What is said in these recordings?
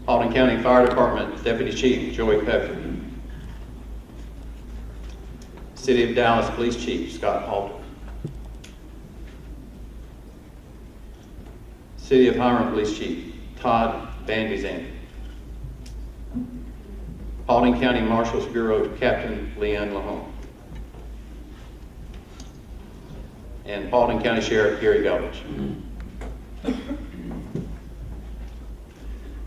Paulding County Fire Department Deputy Chief Joey Pepper. City of Dallas Police Chief Scott Halter. City of Hiram Police Chief Todd Van Zandt. Paulding County Marshals Bureau Captain Leanne Lahone. And Paulding County Sheriff Gary Belvich.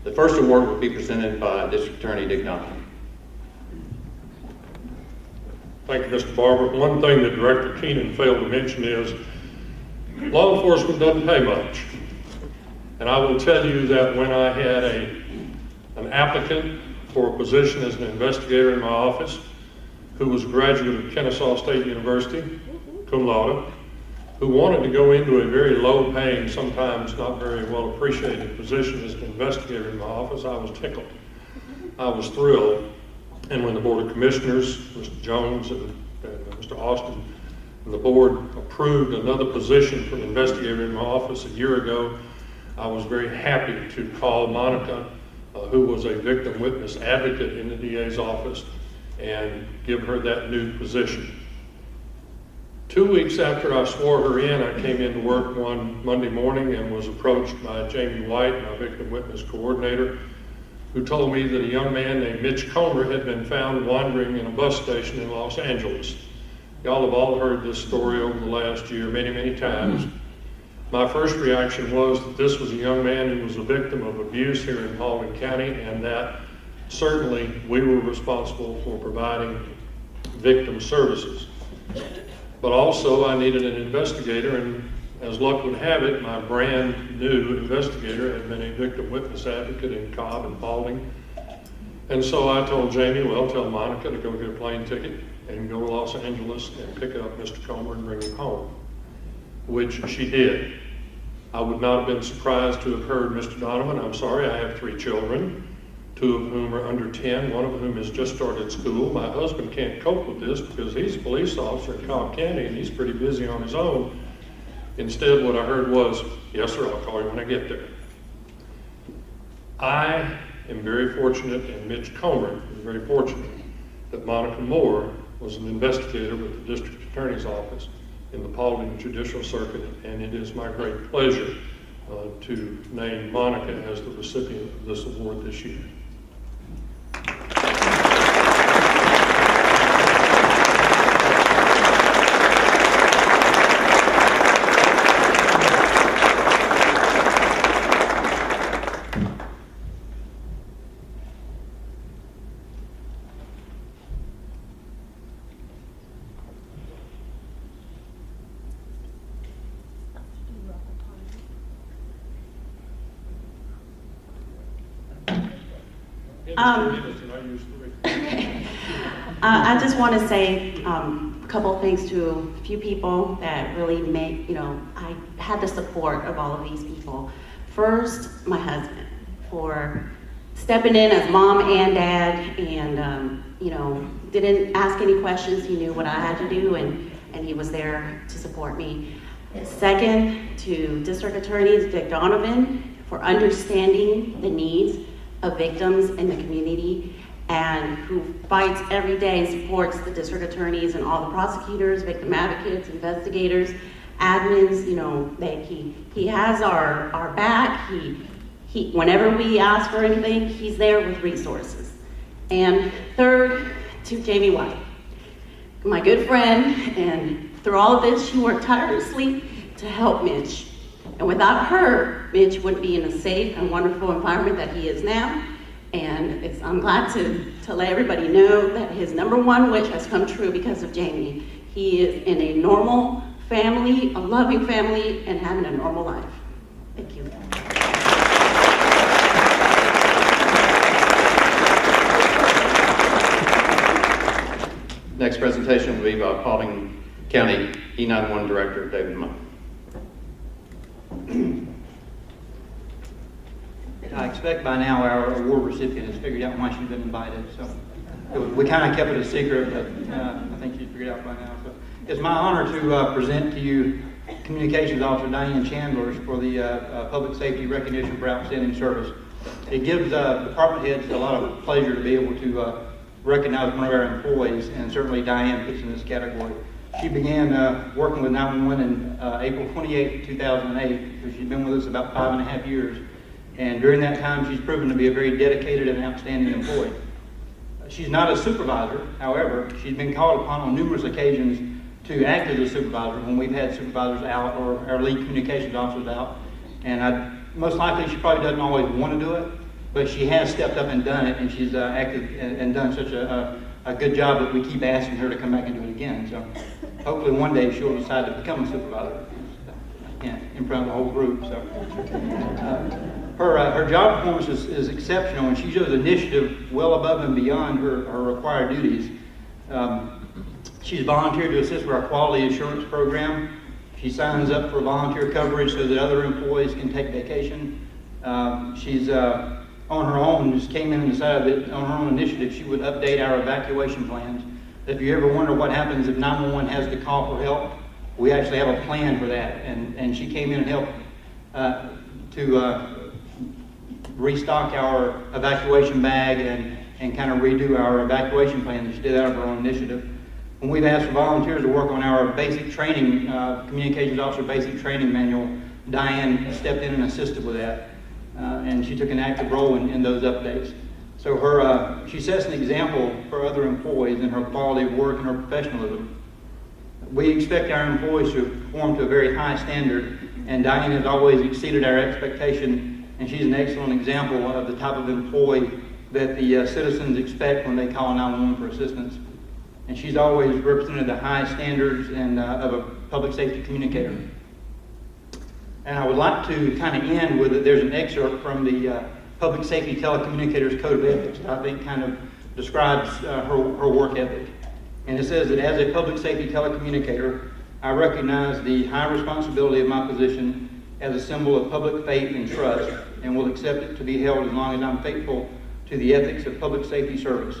The first award will be presented by District Attorney Dick Donovan. Thank you, Mr. Barber. One thing that Director Keenan failed to mention is law enforcement doesn't pay much. And I will tell you that when I had an applicant for a position as an investigator in my office who was a graduate of Kennesaw State University, cum laude, who wanted to go into a very low-paying, sometimes not very well appreciated position as an investigator in my office, I was tickled. I was thrilled. And when the Board of Commissioners, Mr. Jones and Mr. Austin, and the board approved another position for an investigator in my office a year ago, I was very happy to call Monica, who was a victim witness advocate in the DA's office, and give her that new position. 2 weeks after I swore her in, I came into work one Monday morning and was approached by Jamie White, my victim witness coordinator, who told me that a young man named Mitch Comer had been found wandering in a bus station in Los Angeles. Y'all have all heard this story over the last year many, many times. My first reaction was that this was a young man who was a victim of abuse here in Paulding County, and that certainly we were responsible for providing victim services. But also I needed an investigator, and as luck would have it, my brand new investigator had been a victim witness advocate in Cobb and Paulding. And so I told Jamie, well, tell Monica to go get a plane ticket and go to Los Angeles and pick up Mr. Comer and bring him home, which she did. I would not have been surprised to have heard Mr. Donovan. I'm sorry, I have 3 children, 2 of whom are under 10, one of whom has just started school. My husband can't cope with this because he's a police officer in Cobb County and he's pretty busy on his own. Instead, what I heard was, yes, sir, I'll call you when I get there. I am very fortunate, and Mitch Comer is very fortunate, that Monica Moore was an investigator with the District Attorney's Office in the Paulding Judicial Circuit, and it is my great pleasure to name Monica as the recipient of this award this year. I just want to say a couple of things to a few people that really make, I had the support of all of these people. First, my husband, for stepping in as mom and dad, and didn't ask any questions. He knew what I had to do, and he was there to support me. Second, to District Attorney Dick Donovan for understanding the needs of victims in the community, and who fights every day and supports the district attorneys and all the prosecutors, victim advocates, investigators, admins. He has our back. He whenever we ask for anything, he's there with resources. And third, to Jamie White, my good friend, and through all of this, she worked tirelessly to help Mitch. And without her, Mitch wouldn't be in a safe and wonderful environment that he is now. And I'm glad to let everybody know that his #1 wish has come true because of Jamie. He is in a normal family, a loving family, and having a normal life. Thank you. Next presentation will be by Paulding County E91 Director David Monk. I expect by now our award recipient has figured out why she's been invited. So we kind of kept it a secret, but I think she's figured out by now. So it's my honor to present to you Communications Officer Diane Chandler for the Public Safety Recognition for Outstanding Service. It gives department heads a lot of pleasure to be able to recognize one of our employees, and certainly Diane fits in this category. She began working with 911 in April 28, 2008, so she's been with us about 5.5 years. And during that time, she's proven to be a very dedicated and outstanding employee. She's not a supervisor, however, she's been called upon on numerous occasions to act as a supervisor when we've had supervisors out or our lead communications officers out. And most likely she probably doesn't always want to do it, but she has stepped up and done it, and she's acted and done such a good job that we keep asking her to come back and do it again. So hopefully one day she'll decide to become a supervisor. I can't in front of the whole group. So her job performance is exceptional, and she shows initiative well above and beyond her required duties. She's volunteered to assist with our quality assurance program. She signs up for volunteer coverage so that other employees can take vacation. She's on her own, just came in and decided that on her own initiative she would update our evacuation plans. If you ever wonder what happens if 911 has to call for help, we actually have a plan for that. And she came in and helped to restock our evacuation bag and kind of redo our evacuation plan. She did that of her own initiative. When we've asked for volunteers to work on our basic training, communications officer basic training manual, Diane stepped in and assisted with that. And she took an active role in those updates. So she sets an example for other employees in her quality of work and her professionalism. We expect our employees to perform to a very high standard, and Diane has always exceeded our expectation, and she's an excellent example of the type of employee that the citizens expect when they call 911 for assistance. And she's always represented the high standards and of a public safety communicator. And I would like to kind of end with there's an excerpt from the Public Safety Telecommunicators Code of Ethics that I think kind of describes her work ethic. And it says that as a public safety telecommunicator, I recognize the high responsibility of my position as a symbol of public faith and trust, and will accept it to be held as long as I'm faithful to the ethics of public safety service.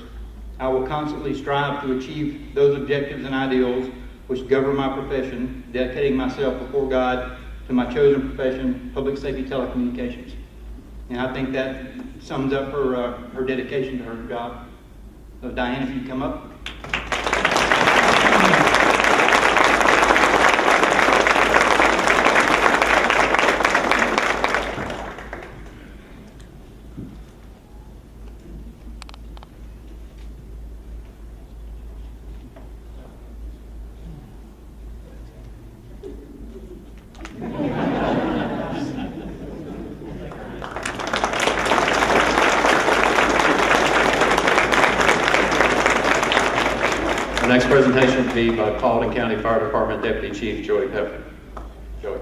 I will constantly strive to achieve those objectives and ideals which govern my profession, dedicating myself before God to my chosen profession, public safety telecommunications. And I think that sums up her dedication to her job. So Diane, if you'd come up. The next presentation will be by Paulding County Fire Department Deputy Chief Joey Pepper. Joey.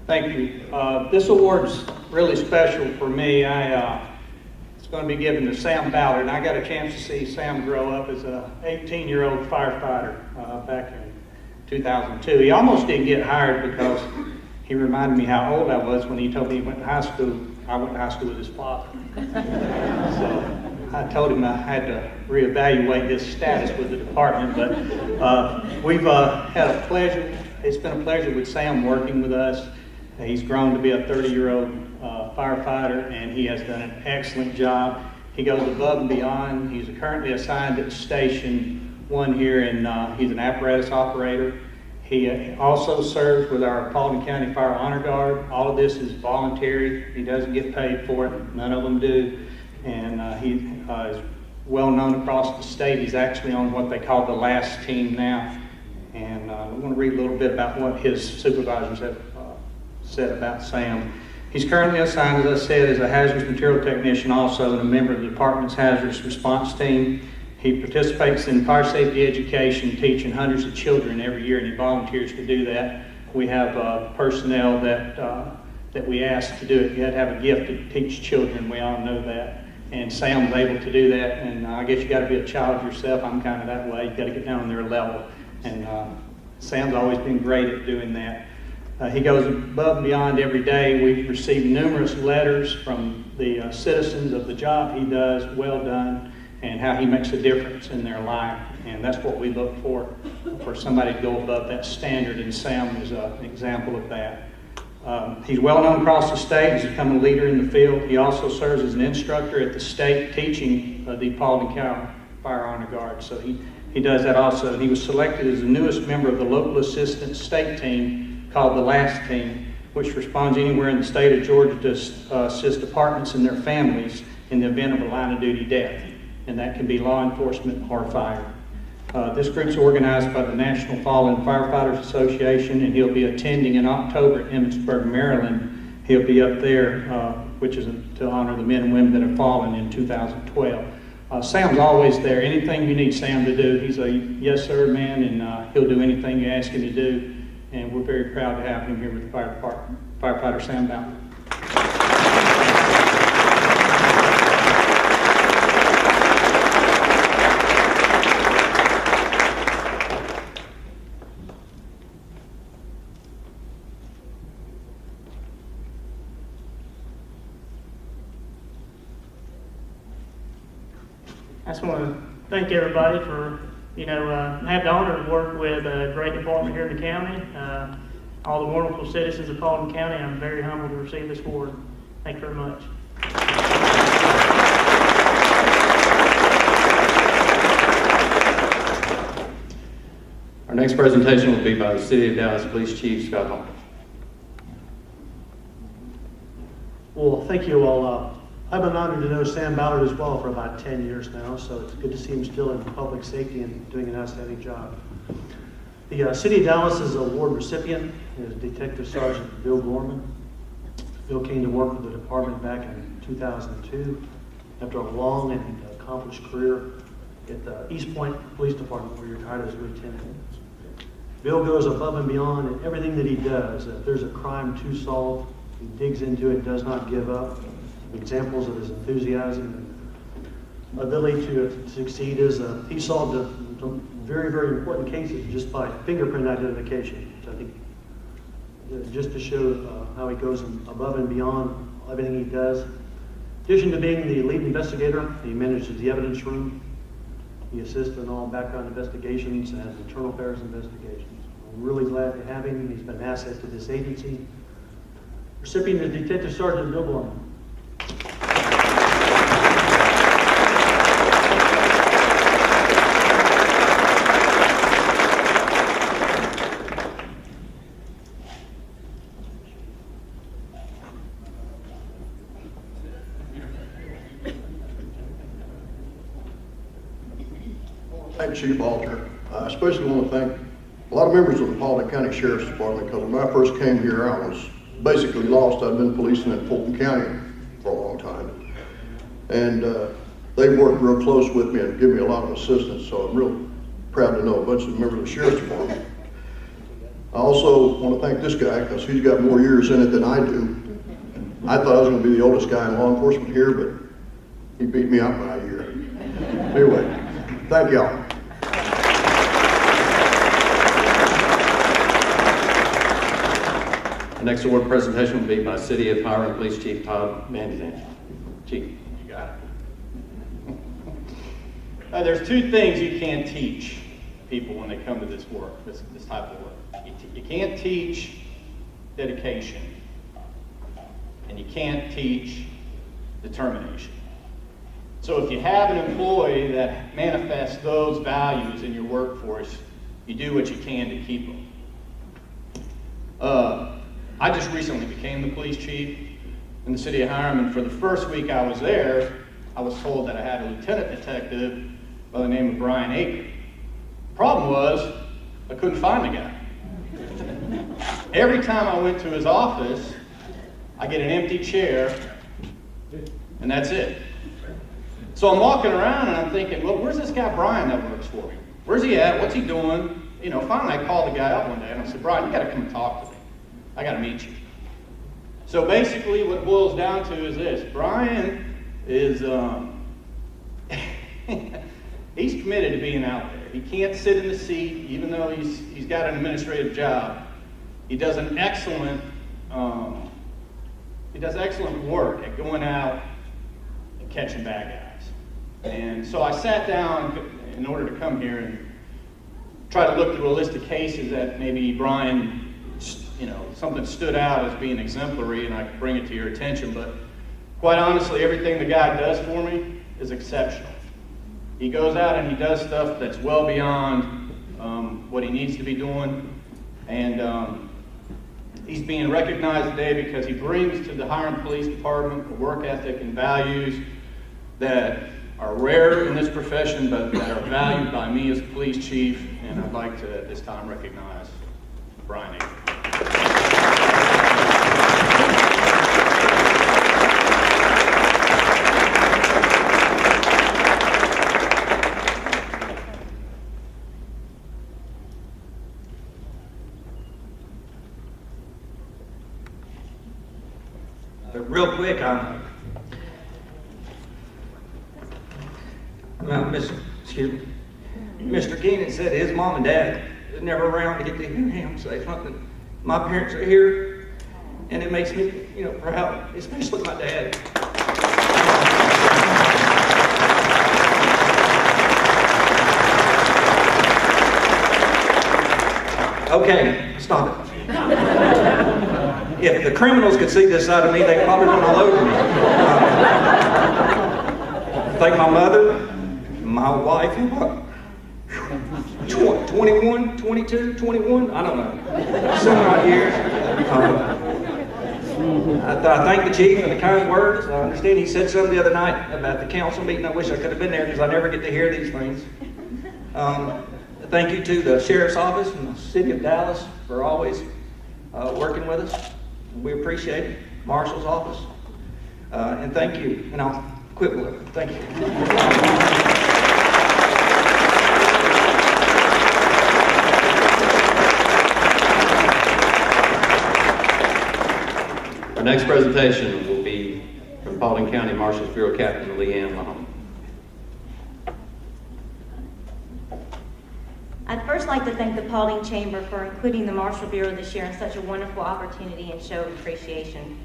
Thank you. This award's really special for me. It's going to be given to Sam Ballard, and I got a chance to see Sam grow up as an 18-year-old firefighter back in 2002. He almost didn't get hired because he reminded me how old I was when he told me he went to high school. I went to high school with his father. So I told him I had to reevaluate his status with the department, but we've had a pleasure. It's been a pleasure with Sam working with us. He's grown to be a 30-year-old firefighter, and he has done an excellent job. He goes above and beyond. He's currently assigned at Station 1 here, and he's an apparatus operator. He also serves with our Paulding County Fire Honor Guard. All of this is voluntary. He doesn't get paid for it. None of them do. And he is well known across the state. He's actually on what they call the last team now. And I want to read a little bit about what his supervisors have said about Sam. He's currently assigned, as I said, as a hazardous material technician also, and a member of the department's hazardous response team. He participates in fire safety education, teaching hundreds of children every year, and he volunteers to do that. We have personnel that we ask to do it. You have to have a gift to teach children. We all know that. And Sam's able to do that, and I guess you got to be a child yourself. I'm kind of that way. You got to get down on their level, and Sam's always been great at doing that. He goes above and beyond every day. We've received numerous letters from the citizens of the job he does, well done, and how he makes a difference in their life. And that's what we look for somebody to go above that standard, and Sam is an example of that. He's well known across the state. He's become a leader in the field. He also serves as an instructor at the state teaching the Paulding County Fire Honor Guard. So he does that also. He was selected as the newest member of the local assistance state team called the LAST team, which responds anywhere in the state of Georgia to assist departments and their families in the event of a line of duty death. And that can be law enforcement or fire. This group's organized by the National Fallen Firefighters Association, and he'll be attending in October at Emmitsburg, Maryland. He'll be up there, which is to honor the men and women that have fallen in 2012. Sam's always there. Anything you need Sam to do, he's a yes sir man, and he'll do anything you ask him to do. And we're very proud to have him here with the fire department. Firefighter Sam Bowden. I just want to thank everybody for, have the honor to work with a great department here in the county. All the wonderful citizens of Paulding County, I'm very humbled to receive this award. Thank you very much. Our next presentation will be by the City of Dallas Police Chief Scott Hall. Well, thank you all. I've been honored to know Sam Ballard as well for about 10 years now, so it's good to see him still in public safety and doing an outstanding job. The City of Dallas is award recipient is Detective Sergeant Bill Gorman. Bill came to work with the department back in 2002 after a long and accomplished career at the East Point Police Department, where he retired as a lieutenant. Bill goes above and beyond in everything that he does. If there's a crime to solve, he digs into it, does not give up. Examples of his enthusiasm and ability to succeed is he solved some very, very important cases just by fingerprint identification, which I think just to show how he goes above and beyond everything he does. In addition to being the lead investigator, he manages the evidence room. He assists in all background investigations and internal affairs investigations. I'm really glad to have him. He's been an asset to this agency. Recipient is Detective Sergeant Bill Gorman. Thank you, Chief Alter. I especially want to thank a lot of members of the Paulding County Sheriff's Department, because when I first came here, I was basically lost. I'd been policing in Fulton County for a long time. And they've worked real close with me and given me a lot of assistance, so I'm real proud to know a bunch of members of the Sheriff's Department. I also want to thank this guy, because he's got more years in it than I do. I thought I was going to be the oldest guy in law enforcement here, but he beat me out by a year. Anyway, thank y'all. The next award presentation will be by City of Hiram Police Chief Todd Van Chief. You got it. There's two things you can't teach people when they come to this work, this type of work. You can't teach dedication, and you can't teach determination. So if you have an employee that manifests those values in your workforce, you do what you can to keep them. I just recently became the police chief in the city of Hiram, and for the first week I was there, I was told that I had a lieutenant detective by the name of Brian Aker. Problem was, I couldn't find the guy. Every time I went to his office, I get an empty chair, and that's it. So I'm walking around and I'm thinking, well, where's this guy Brian that works for me? Where's he at? What's he doing? Finally I called the guy up one day and I said, Brian, you gotta come and talk to me. I gotta meet you. So basically what it boils down to is this. Brian is, he's committed to being out there. He can't sit in the seat, even though he's got an administrative job. He does an excellent work at going out and catching bad guys. And so I sat down in order to come here and try to look through a list of cases that maybe Brian something stood out as being exemplary, and I could bring it to your attention, but quite honestly, everything the guy does for me is exceptional. He goes out and he does stuff that's well beyond what he needs to be doing, and he's being recognized today because he brings to the Hiram Police Department a work ethic and values that are rare in this profession, but that are valued by me as a police chief, and I'd like to at this time recognize Brian Aker. Real quick, Mr. Keenan said his mom and dad was never around to get to hear him say something. My parents are here, and it makes me, proud, especially my dad. Okay, stop it. If the criminals could see this side of me, they'd probably run all over me. Thank my mother, my wife, 21, 22, 21, I don't know, some odd years. I thank the chief for the kind words. I understand he said something the other night about the council meeting. I wish I could have been there because I never get to hear these things. Thank you to the sheriff's office and the city of Dallas for always working with us. We appreciate it. Marshal's office. And thank you. And I'll quit with it. Thank you. Our next presentation will be from Paulding County Marshals Bureau Captain Leanne Long. I'd first like to thank the Paulding Chamber for including the Marshal Bureau this year in such a wonderful opportunity and show of appreciation.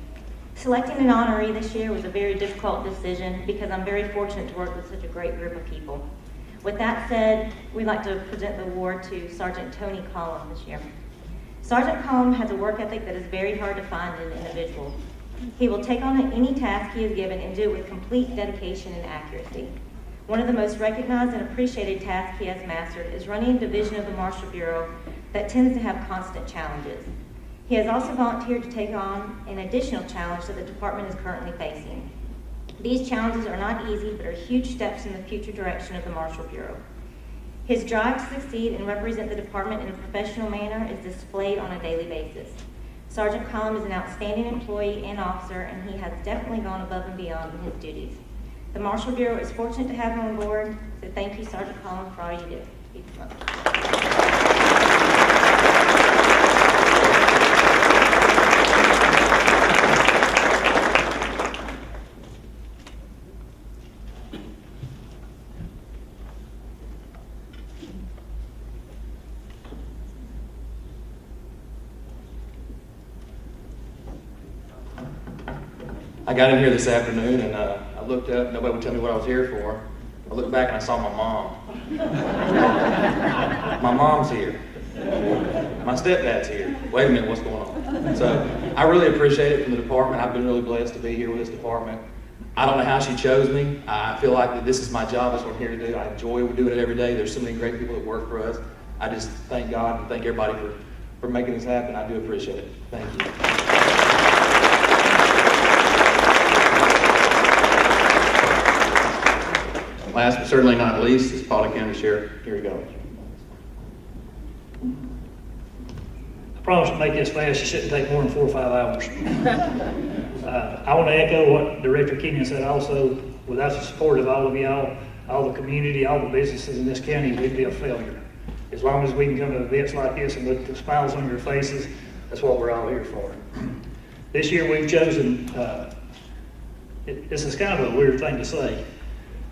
Selecting an honoree this year was a very difficult decision because I'm very fortunate to work with such a great group of people. With that said, we'd like to present the award to Sergeant Tony Collum this year. Sergeant Collum has a work ethic that is very hard to find in an individual. He will take on any task he is given and do it with complete dedication and accuracy. One of the most recognized and appreciated tasks he has mastered is running a division of the Marshal Bureau that tends to have constant challenges. He has also volunteered to take on an additional challenge that the department is currently facing. These challenges are not easy, but are huge steps in the future direction of the Marshal Bureau. His drive to succeed and represent the department in a professional manner is displayed on a daily basis. Sergeant Collum is an outstanding employee and officer, and he has definitely gone above and beyond in his duties. The Marshal Bureau is fortunate to have him on board, so thank you, Sergeant Collum, for all you do. Keep him up. I got in here this afternoon and I looked up, nobody would tell me what I was here for. I looked back and I saw my mom. My mom's here. My stepdad's here. Wait a minute, what's going on? So I really appreciate it from the department. I've been really blessed to be here with this department. I don't know how she chose me. I feel like that this is my job, that's what I'm here to do. I enjoy doing it every day. There's so many great people that work for us. I just thank God and thank everybody for making this happen. I do appreciate it. Thank you. Last but certainly not least is Paulding County Sheriff. Here we go. I promise to make this fast. It shouldn't take more than 4 or 5 hours. I want to echo what Director Keenan said also. Without the support of all of y'all, all the community, all the businesses in this county, we'd be a failure. As long as we can come to events like this and look at the smiles on your faces, that's what we're all here for. This year we've chosen, this is kind of a weird thing to say,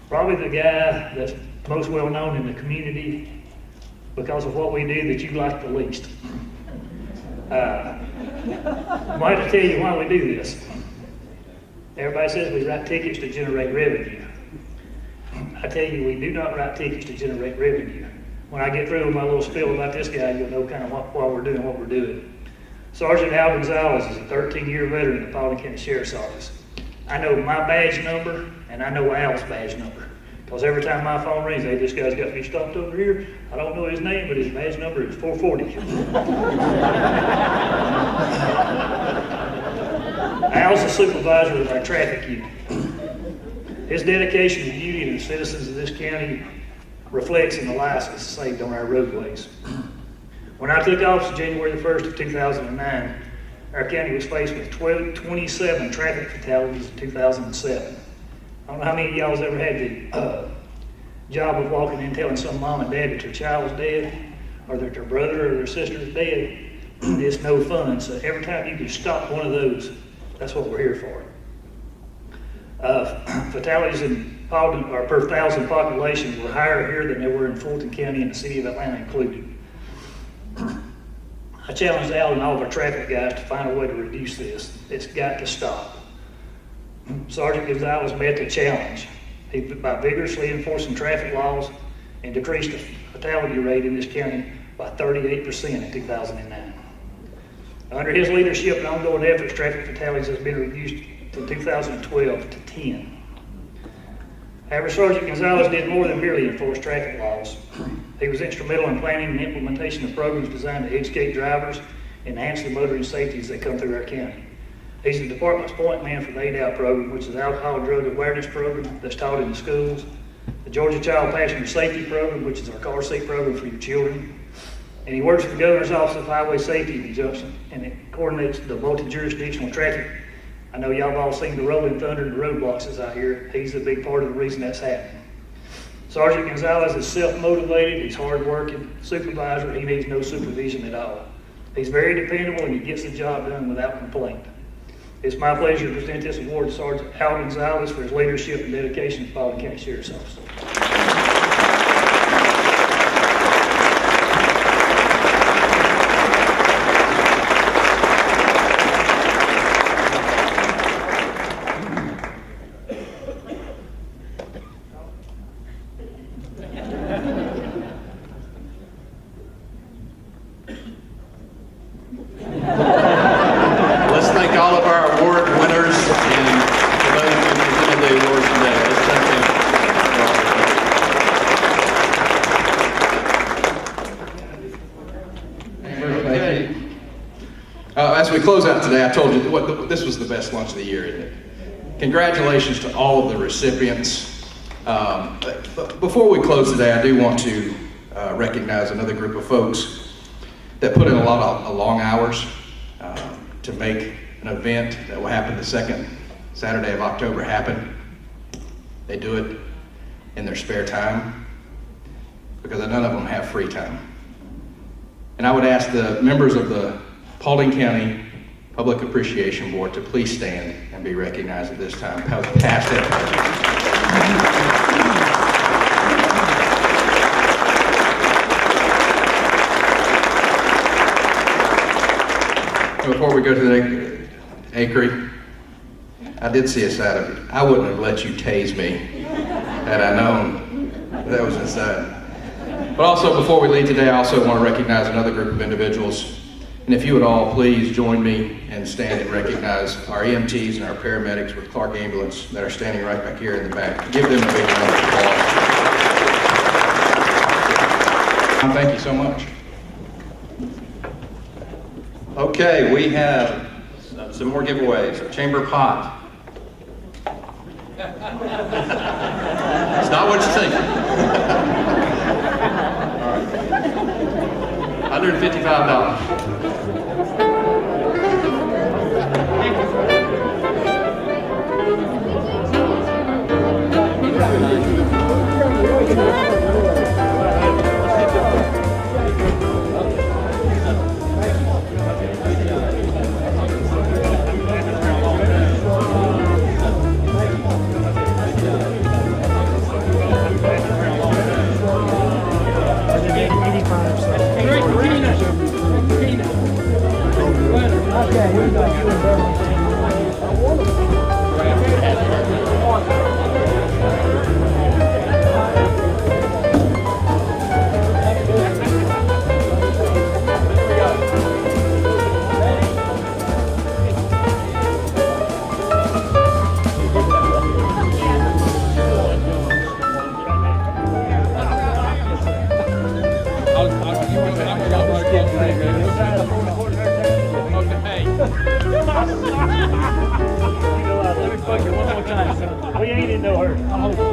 probably the guy that's most well known in the community because of what we do that you like the least. I might have to tell you why we do this. Everybody says we write tickets to generate revenue. I tell you, we do not write tickets to generate revenue. When I get through with my little spiel about this guy, you'll know kind of why we're doing what we're doing. Sergeant Al Gonzalez is a 13-year veteran of the Paulding County Sheriff's Office. I know my badge number, and I know Al's badge number. Because every time my phone rings, hey, this guy's got me stopped over here. I don't know his name, but his badge number is 440. Al's the supervisor of our traffic unit. His dedication to duty to the citizens of this county reflects in the lives that's saved on our roadways. When I took office January the 1st of 2009, our county was faced with 27 traffic fatalities in 2007. I don't know how many of y'all's ever had the job of walking in telling some mom and dad that their child was dead, or that their brother or their sister is dead. It's no fun. So every time you can stop one of those, that's what we're here for. Fatalities in Paulding, or per 1,000 population, were higher here than they were in Fulton County and the city of Atlanta included. I challenged Al and all of our traffic guys to find a way to reduce this. It's got to stop. Sergeant Gonzalez met the challenge by vigorously enforcing traffic laws and decreased the fatality rate in this county by 38% in 2009. Under his leadership and ongoing efforts, traffic fatalities has been reduced from 2012 to 10. However, Sergeant Gonzalez did more than merely enforce traffic laws. He was instrumental in planning and implementation of programs designed to educate drivers and enhance the motoring safety as they come through our county. He's the department's point man for the ADAL program, which is the Alcohol Drug Awareness Program that's taught in the schools, the Georgia Child Passenger Safety Program, which is our car seat program for your children, and he works with the Governor's Office of Highway Safety in conjunction, and it coordinates the multi-jurisdictional traffic. I know y'all have all seen the rolling thunder and the roadblocks that's out here. He's a big part of the reason that's happening. Sergeant Gonzalez is self-motivated, he's hard-working supervisor, he needs no supervision at all. He's very dependable and he gets the job done without complaint. It's my pleasure to present this award to Sergeant Al Gonzalez for his leadership and dedication to the Paulding County Sheriff's Office. Let's thank all of our award winners and for those who presented the awards today. Let's thank them. Okay. As we close out today, I told you this was the best lunch of the year, isn't it? Congratulations to all of the recipients. But before we close today, I do want to recognize another group of folks that put in a lot of long hours to make an event that will happen the second Saturday of October happen. They do it in their spare time because none of them have free time. And I would ask the members of the Paulding County Public Appreciation Board to please stand and be recognized at this time. Past it. Before we go to the Acre, I did see a side of it. I wouldn't have let you tase me had I known that was inside. But also, before we leave today, I also want to recognize another group of individuals. And if you would all please join me and stand and recognize our EMTs and our paramedics with Clark Ambulance that are standing right back here in the back. Give them a big round of applause. Thank you so much. Okay, we have some more giveaways. A chamber pot. It's not what you think. All right. $150. know her. I'm hoping.